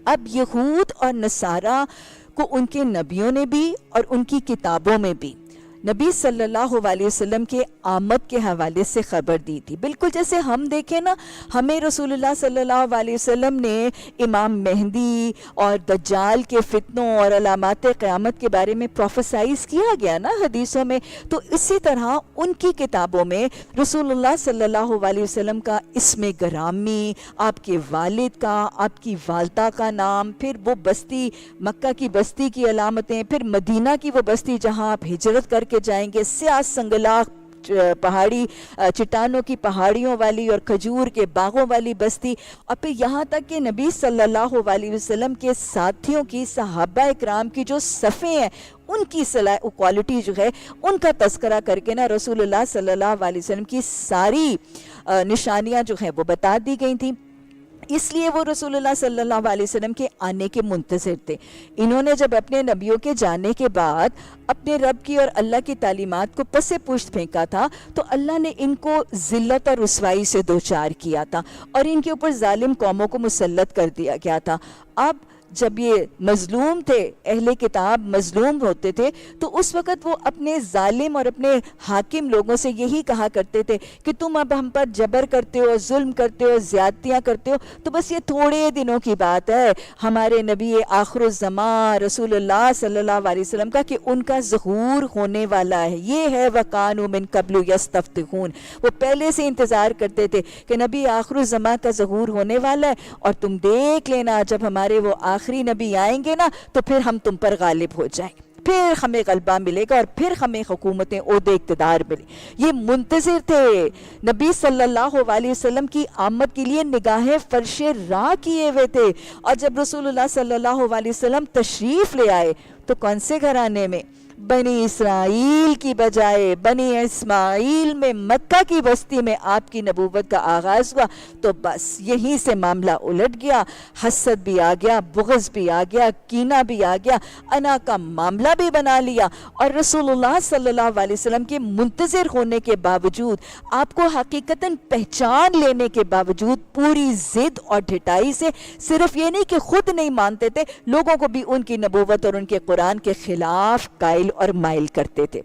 اب یہود اور نصارہ کو ان کے نبیوں نے بھی اور ان کی کتابوں میں بھی نبی صلی اللہ علیہ وسلم کے آمد کے حوالے سے خبر دی تھی. بالکل جیسے ہم دیکھیں نا، ہمیں رسول اللہ صلی اللہ علیہ وسلم نے امام مہدی اور دجال کے فتنوں اور علامات قیامت کے بارے میں پروفیسائز کیا گیا نا حدیثوں میں. تو اسی طرح ان کی کتابوں میں رسول اللہ صلی اللہ علیہ وسلم کا اسم گرامی، آپ کے والد کا، آپ کی والدہ کا نام، پھر وہ بستی، مکہ کی بستی کی علامتیں، پھر مدینہ کی وہ بستی جہاں آپ ہجرت کر کے جائیں گے، سیاہ سنگلاخ پہاڑی چٹانوں کی پہاڑیوں والی اور کھجور کے باغوں والی بستی، اور پھر یہاں تک کہ نبی صلی اللہ علیہ وسلم کے ساتھیوں کی، صحابہ اکرام کی جو صفیں ہیں، ان کی کوالٹی جو ہے ان کا تذکرہ کر کے نا رسول اللہ صلی اللہ علیہ وسلم کی ساری نشانیاں جو ہیں وہ بتا دی گئی تھیں. اس لیے وہ رسول اللہ صلی اللہ علیہ وسلم کے آنے کے منتظر تھے. انہوں نے جب اپنے نبیوں کے جانے کے بعد اپنے رب کی اور اللہ کی تعلیمات کو پس پشت پھینکا تھا، تو اللہ نے ان کو ذلت اور رسوائی سے دوچار کیا تھا اور ان کے اوپر ظالم قوموں کو مسلط کر دیا گیا تھا. اب جب یہ مظلوم تھے، اہل کتاب مظلوم ہوتے تھے، تو اس وقت وہ اپنے ظالم اور اپنے حاکم لوگوں سے یہی کہا کرتے تھے کہ تم اب ہم پر جبر کرتے ہو، ظلم کرتے ہو، زیادتیاں کرتے ہو، تو بس یہ تھوڑے دنوں کی بات ہے ہمارے نبی آخر الزمان رسول اللہ صلی اللہ علیہ وسلم کا کہ ان کا ظہور ہونے والا ہے. یہ ہے وَكَانُوا مِن قَبْلُ يَسْتَفْتِحُونَ. وہ پہلے سے انتظار کرتے تھے کہ نبی آخر الزمان کا ظہور ہونے والا ہے، اور تم دیکھ لینا جب ہمارے وہ آخری نبی آئیں گے نا تو پھر ہم تم پر غالب ہو جائیں گے، پھر ہمیں غلبہ ملے گا اور پھر ہمیں حکومتیں عہدے اقتدار ملے. یہ منتظر تھے نبی صلی اللہ علیہ وسلم کی آمد کے لیے، نگاہیں فرش راہ کیے ہوئے تھے. اور جب رسول اللہ صلی اللہ علیہ وسلم تشریف لے آئے تو کون سے گھرانے میں؟ بنی اسرائیل کی بجائے بنی اسماعیل میں، مکہ کی بستی میں آپ کی نبوت کا آغاز ہوا. تو بس یہیں سے معاملہ الٹ گیا، حسد بھی آ گیا، بغض بھی آ گیا، کینہ بھی آ گیا، انا کا معاملہ بھی بنا لیا. اور رسول اللہ صلی اللہ علیہ وسلم کے منتظر ہونے کے باوجود، آپ کو حقیقتاً پہچان لینے کے باوجود، پوری ضد اور ڈھٹائی سے، صرف یہ نہیں کہ خود نہیں مانتے تھے، لوگوں کو بھی ان کی نبوت اور ان کے قرآن کے خلاف قائل اور مائل کرتے تھے.